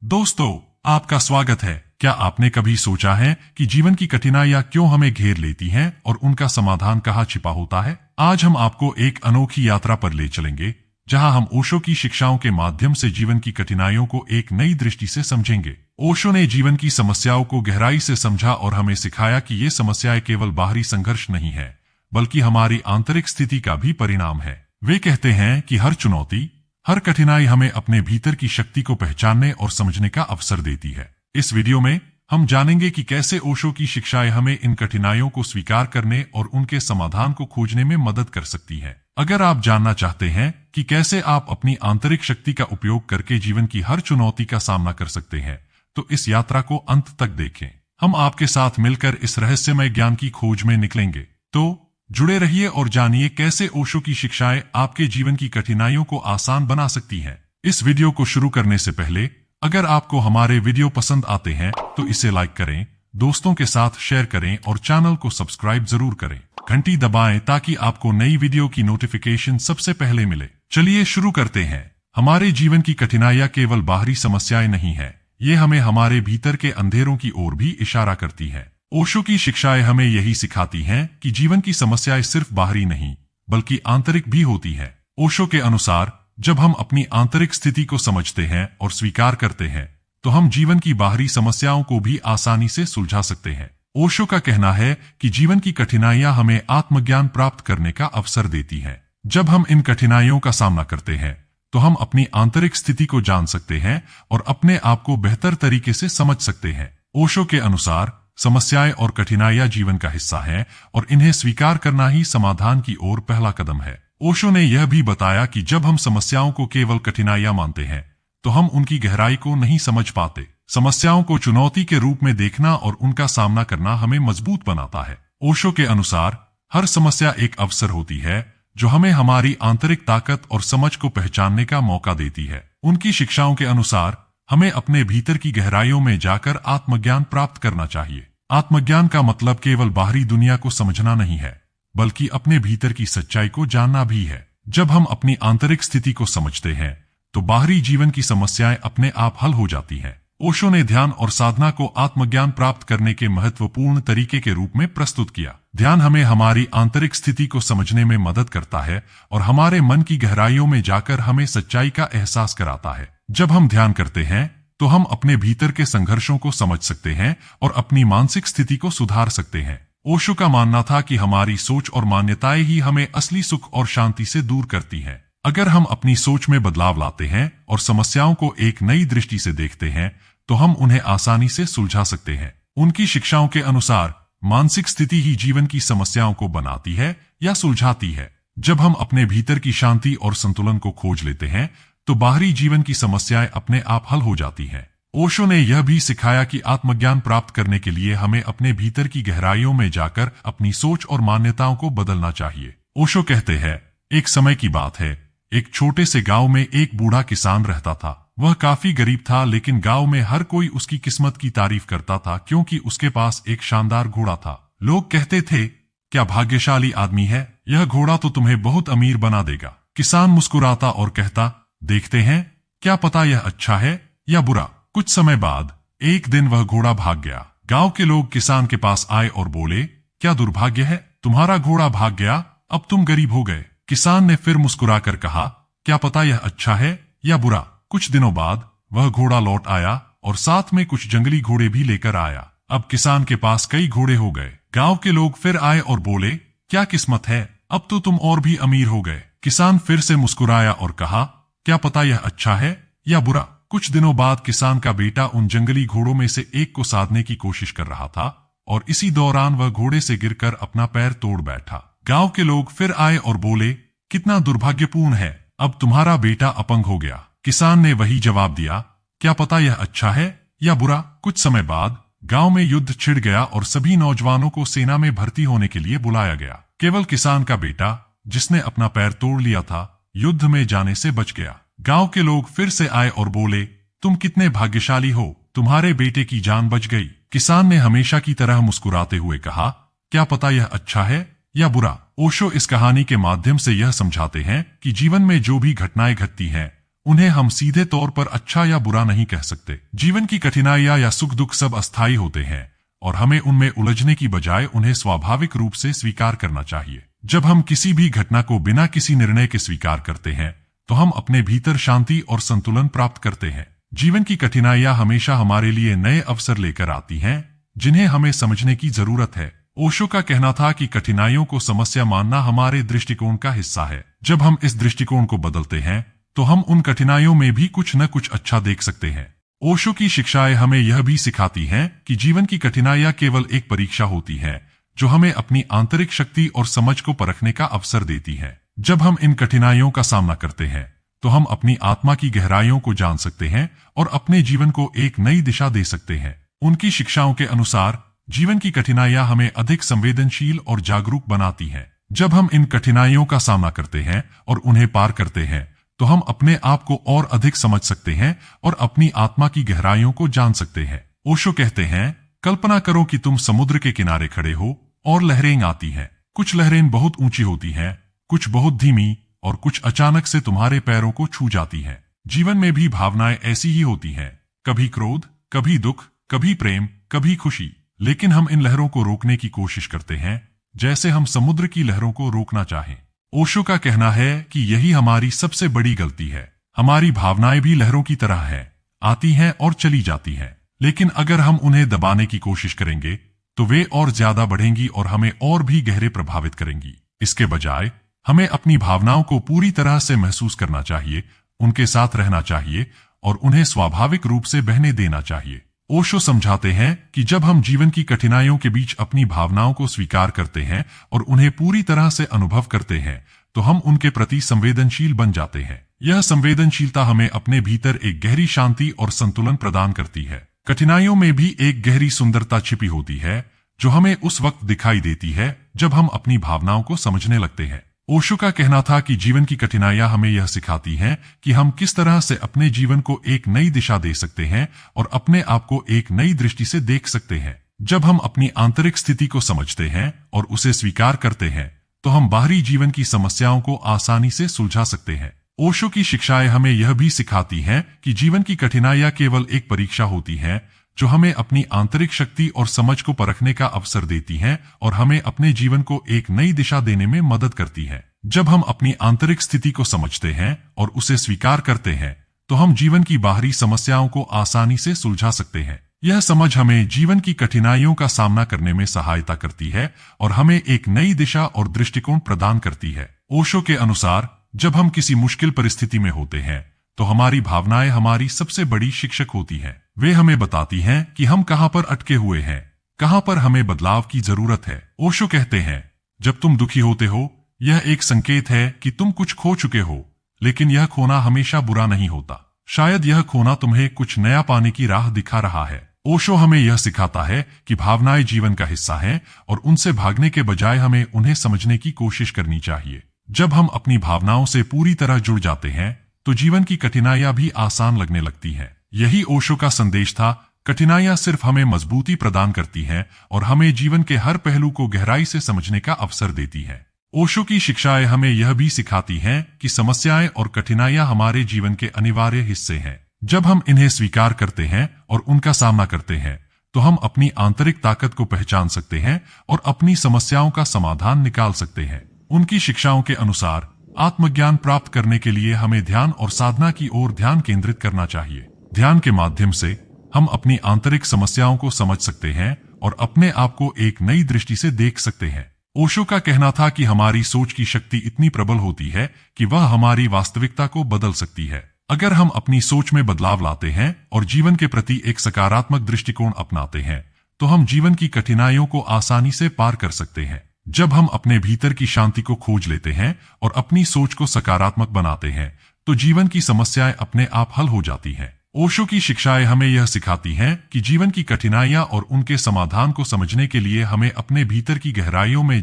दोस्तों, आपका स्वागत है। क्या आपने कभी सोचा है कि जीवन की कठिनाइयां क्यों हमें घेर लेती हैं और उनका समाधान कहाँ छिपा होता है? आज हम आपको एक अनोखी यात्रा पर ले चलेंगे, जहां हम ओशो की शिक्षाओं के माध्यम से जीवन की कठिनाइयों को एक नई दृष्टि से समझेंगे। ओशो ने जीवन की समस्याओं को गहराई से समझा और हमें सिखाया कि ये समस्याएं केवल बाहरी संघर्ष नहीं है, बल्कि हमारी आंतरिक स्थिति का भी परिणाम है। वे कहते हैं कि हर चुनौती, हर कठिनाई हमें अपने भीतर की शक्ति को पहचानने और समझने का अवसर देती है। इस वीडियो में हम जानेंगे कि कैसे ओशो की शिक्षाएं हमें इन कठिनाइयों को स्वीकार करने और उनके समाधान को खोजने में मदद कर सकती हैं। अगर आप जानना चाहते हैं कि कैसे आप अपनी आंतरिक शक्ति का उपयोग करके जीवन की हर चुनौती का सामना कर सकते हैं, तो इस यात्रा को अंत तक देखें। हम आपके साथ मिलकर इस रहस्यमय ज्ञान की खोज में निकलेंगे। तो जुड़े रहिए और जानिए कैसे ओशो की शिक्षाएं आपके जीवन की कठिनाइयों को आसान बना सकती हैं। इस वीडियो को शुरू करने से पहले, अगर आपको हमारे वीडियो पसंद आते हैं तो इसे लाइक करें, दोस्तों के साथ शेयर करें और चैनल को सब्सक्राइब जरूर करें। घंटी दबाएं ताकि आपको नई वीडियो की नोटिफिकेशन सबसे पहले मिले। चलिए शुरू करते हैं। हमारे जीवन की कठिनाइयां केवल बाहरी समस्याएं नहीं है, ये हमें हमारे भीतर के अंधेरों की ओर भी इशारा करती है। ओशो की शिक्षाएं हमें यही सिखाती हैं कि जीवन की समस्याएं सिर्फ बाहरी नहीं, बल्कि आंतरिक भी होती है। ओशो के अनुसार, जब हम अपनी आंतरिक स्थिति को समझते हैं और स्वीकार करते हैं, तो हम जीवन की बाहरी समस्याओं को भी आसानी से सुलझा सकते हैं। ओशो का कहना है कि जीवन की कठिनाइयां हमें आत्मज्ञान प्राप्त करने का अवसर देती हैं। जब हम इन कठिनाइयों का सामना करते हैं, तो हम अपनी आंतरिक स्थिति को जान सकते हैं और अपने आप को बेहतर तरीके से समझ सकते हैं। ओशो के अनुसार, समस्याएं और कठिनाइयां जीवन का हिस्सा हैं और इन्हें स्वीकार करना ही समाधान की ओर पहला कदम है। ओशो ने यह भी बताया कि जब हम समस्याओं को केवल कठिनाइयां मानते हैं, तो हम उनकी गहराई को नहीं समझ पाते। समस्याओं को चुनौती के रूप में देखना और उनका सामना करना हमें मजबूत बनाता है। ओशो के अनुसार, हर समस्या एक अवसर होती है जो हमें हमारी आंतरिक ताकत और समझ को पहचानने का मौका देती है। उनकी शिक्षाओं के अनुसार, हमें अपने भीतर की गहराइयों में जाकर आत्मज्ञान प्राप्त करना चाहिए। आत्मज्ञान का मतलब केवल बाहरी दुनिया को समझना नहीं है, बल्कि अपने भीतर की सच्चाई को जानना भी है। जब हम अपनी आंतरिक स्थिति को समझते हैं, तो बाहरी जीवन की समस्याएं अपने आप हल हो जाती हैं। ओशो ने ध्यान और साधना को आत्मज्ञान प्राप्त करने के महत्वपूर्ण तरीके के रूप में प्रस्तुत किया। ध्यान हमें हमारी आंतरिक स्थिति को समझने में मदद करता है और हमारे मन की गहराइयों में जाकर हमें सच्चाई का एहसास कराता है। जब हम ध्यान करते हैं, तो हम अपने भीतर के संघर्षों को समझ सकते हैं और अपनी मानसिक स्थिति को सुधार सकते हैं। ओशो का मानना था कि हमारी सोच और मान्यताएं ही हमें असली सुख और शांति से दूर करती हैं। अगर हम अपनी सोच में बदलाव लाते हैं और समस्याओं को एक नई दृष्टि से देखते हैं, तो हम उन्हें आसानी से सुलझा सकते हैं। उनकी शिक्षाओं के अनुसार, मानसिक स्थिति ही जीवन की समस्याओं को बनाती है या सुलझाती है। जब हम अपने भीतर की शांति और संतुलन को खोज लेते हैं, तो बाहरी जीवन की समस्याएं अपने आप हल हो जाती हैं। ओशो ने यह भी सिखाया कि आत्मज्ञान प्राप्त करने के लिए हमें अपने भीतर की गहराइयों में जाकर अपनी सोच और मान्यताओं को बदलना चाहिए। ओशो कहते हैं, एक समय की बात है, एक छोटे से गांव में एक बूढ़ा किसान रहता था। वह काफी गरीब था, लेकिन गांव में हर कोई उसकी किस्मत की तारीफ करता था क्योंकि उसके पास एक शानदार घोड़ा था। लोग कहते थे, क्या भाग्यशाली आदमी है, यह घोड़ा तो तुम्हें बहुत अमीर बना देगा। किसान मुस्कुराता और कहता, देखते हैं, क्या पता यह अच्छा है या बुरा। कुछ समय बाद एक दिन वह घोड़ा भाग गया। गांव के लोग किसान के पास आए और बोले, क्या दुर्भाग्य है, तुम्हारा घोड़ा भाग गया, अब तुम गरीब हो गए। किसान ने फिर मुस्कुराकर कहा, क्या पता यह अच्छा है या बुरा। कुछ दिनों बाद वह घोड़ा लौट आया और साथ में कुछ जंगली घोड़े भी लेकर आया। अब किसान के पास कई घोड़े हो गए। गांव के लोग फिर आए और बोले, क्या किस्मत है, अब तो तुम और भी अमीर हो गए। किसान फिर से मुस्कुराया और कहा, क्या पता यह अच्छा है या बुरा। कुछ दिनों बाद किसान का बेटा उन जंगली घोड़ों में से एक को साधने की कोशिश कर रहा था और इसी दौरान वह घोड़े से गिरकर अपना पैर तोड़ बैठा। गांव के लोग फिर आए और बोले, कितना दुर्भाग्यपूर्ण है, अब तुम्हारा बेटा अपंग हो गया। किसान ने वही जवाब दिया, क्या पता यह अच्छा है या बुरा। कुछ समय बाद गांव में युद्ध छिड़ गया और सभी नौजवानों को सेना में भर्ती होने के लिए बुलाया गया। केवल किसान का बेटा, जिसने अपना पैर तोड़ लिया था, युद्ध में जाने से बच गया। गांव के लोग फिर से आए और बोले, तुम कितने भाग्यशाली हो, तुम्हारे बेटे की जान बच गई। किसान ने हमेशा की तरह मुस्कुराते हुए कहा, क्या पता यह अच्छा है या बुरा। ओशो इस कहानी के माध्यम से यह समझाते हैं कि जीवन में जो भी घटनाएं घटती हैं, उन्हें हम सीधे तौर पर अच्छा या बुरा नहीं कह सकते। जीवन की कठिनाइयां या सुख दुख सब अस्थायी होते हैं और हमें उनमें उलझने की बजाय उन्हें स्वाभाविक रूप से स्वीकार करना चाहिए। जब हम किसी भी घटना को बिना किसी निर्णय के स्वीकार करते हैं तो हम अपने भीतर शांति और संतुलन प्राप्त करते हैं। जीवन की कठिनाइयां हमेशा हमारे लिए नए अवसर लेकर आती हैं जिन्हें हमें समझने की जरूरत है। ओशो का कहना था कि कठिनाइयों को समस्या मानना हमारे दृष्टिकोण का हिस्सा है। जब हम इस दृष्टिकोण को बदलते हैं तो हम उन कठिनाइयों में भी कुछ न कुछ अच्छा देख सकते हैं। ओशो की शिक्षाएं हमें यह भी सिखाती हैं कि जीवन की कठिनाइयां केवल एक परीक्षा होती है जो हमें अपनी आंतरिक शक्ति और समझ को परखने का अवसर देती है। जब हम इन कठिनाइयों का सामना करते हैं तो हम अपनी आत्मा की गहराइयों को जान सकते हैं और अपने जीवन को एक नई दिशा दे सकते हैं। उनकी शिक्षाओं के अनुसार जीवन की कठिनाइयां हमें अधिक संवेदनशील और जागरूक बनाती हैं। जब हम इन कठिनाइयों का सामना करते हैं और उन्हें पार करते हैं तो हम अपने आप को और अधिक समझ सकते हैं और अपनी आत्मा की गहराइयों को जान सकते हैं। ओशो कहते हैं, कल्पना करो कि तुम समुद्र के किनारे खड़े हो और लहरें आती हैं। कुछ लहरें बहुत ऊंची होती हैं, कुछ बहुत धीमी और कुछ अचानक से तुम्हारे पैरों को छू जाती हैं। जीवन में भी भावनाएं ऐसी ही होती हैं, कभी क्रोध, कभी दुख, कभी प्रेम, कभी खुशी। लेकिन हम इन लहरों को रोकने की कोशिश करते हैं जैसे हम समुद्र की लहरों को रोकना चाहें। ओशो का कहना है कि यही हमारी सबसे बड़ी गलती है। हमारी भावनाएं भी लहरों की तरह है, आती हैं और चली जाती हैं। लेकिन अगर हम उन्हें दबाने की कोशिश करेंगे तो वे और ज्यादा बढ़ेंगी और हमें और भी गहरे प्रभावित करेंगी। इसके बजाय हमें अपनी भावनाओं को पूरी तरह से महसूस करना चाहिए, उनके साथ रहना चाहिए और उन्हें स्वाभाविक रूप से बहने देना चाहिए। ओशो समझाते हैं कि जब हम जीवन की कठिनाइयों के बीच अपनी भावनाओं को स्वीकार करते हैं और उन्हें पूरी तरह से अनुभव करते हैं तो हम उनके प्रति संवेदनशील बन जाते हैं। यह संवेदनशीलता हमें अपने भीतर एक गहरी शांति और संतुलन प्रदान करती है। कठिनाइयों में भी एक गहरी सुंदरता छिपी होती है जो हमें उस वक्त दिखाई देती है जब हम अपनी भावनाओं को समझने लगते हैं। ओशो का कहना था कि जीवन की कठिनाइयां हमें यह सिखाती हैं कि हम किस तरह से अपने जीवन को एक नई दिशा दे सकते हैं और अपने आप को एक नई दृष्टि से देख सकते हैं। जब हम अपनी आंतरिक स्थिति को समझते हैं और उसे स्वीकार करते हैं तो हम बाहरी जीवन की समस्याओं को आसानी से सुलझा सकते हैं। ओशो की शिक्षाएं हमें यह भी सिखाती हैं कि जीवन की कठिनाइयां केवल एक परीक्षा होती हैं जो हमें अपनी आंतरिक शक्ति और समझ को परखने का अवसर देती हैं और हमें अपने जीवन को एक नई दिशा देने में मदद करती हैं। जब हम अपनी आंतरिक स्थिति को समझते हैं और उसे स्वीकार करते हैं तो हम जीवन की बाहरी समस्याओं को आसानी से सुलझा सकते हैं। यह समझ हमें जीवन की कठिनाइयों का सामना करने में सहायता करती है और हमें एक नई दिशा और दृष्टिकोण प्रदान करती है। ओशो के अनुसार जब हम किसी मुश्किल परिस्थिति में होते हैं तो हमारी भावनाएं हमारी सबसे बड़ी शिक्षक होती हैं। वे हमें बताती हैं कि हम कहां पर अटके हुए हैं, कहां पर हमें बदलाव की जरूरत है। ओशो कहते हैं, जब तुम दुखी होते हो यह एक संकेत है कि तुम कुछ खो चुके हो, लेकिन यह खोना हमेशा बुरा नहीं होता। शायद यह खोना तुम्हें कुछ नया पाने की राह दिखा रहा है। ओशो हमें यह सिखाता है कि भावनाएं जीवन का हिस्सा हैं और उनसे भागने के बजाय हमें उन्हें समझने की कोशिश करनी चाहिए। जब हम अपनी भावनाओं से पूरी तरह जुड़ जाते हैं तो जीवन की कठिनाइयां भी आसान लगने लगती हैं। यही ओशो का संदेश था, कठिनाइयां सिर्फ हमें मजबूती प्रदान करती हैं और हमें जीवन के हर पहलू को गहराई से समझने का अवसर देती हैं। ओशो की शिक्षाएं हमें यह भी सिखाती हैं कि समस्याएं और कठिनाइयां हमारे जीवन के अनिवार्य हिस्से हैं। जब हम इन्हें स्वीकार करते हैं और उनका सामना करते हैं तो हम अपनी आंतरिक ताकत को पहचान सकते हैं और अपनी समस्याओं का समाधान निकाल सकते हैं। उनकी शिक्षाओं के अनुसार आत्मज्ञान प्राप्त करने के लिए हमें ध्यान और साधना की ओर ध्यान केंद्रित करना चाहिए। ध्यान के माध्यम से हम अपनी आंतरिक समस्याओं को समझ सकते हैं और अपने आप को एक नई दृष्टि से देख सकते हैं। ओशो का कहना था कि हमारी सोच की शक्ति इतनी प्रबल होती है कि वह हमारी वास्तविकता को बदल सकती है। अगर हम अपनी सोच में बदलाव लाते हैं और जीवन के प्रति एक सकारात्मक दृष्टिकोण अपनाते हैं तो हम जीवन की कठिनाइयों को आसानी से पार कर सकते हैं। जब हम अपने भीतर की शांति को खोज लेते हैं और अपनी सोच को सकारात्मक बनाते हैं तो जीवन की समस्याएं अपने आप हल हो जाती हैं। ओशो की शिक्षाएं हमें यह सिखाती हैं कि जीवन की कठिनाइयां और उनके समाधान को समझने के लिए हमें अपने भीतर की गहराइयों में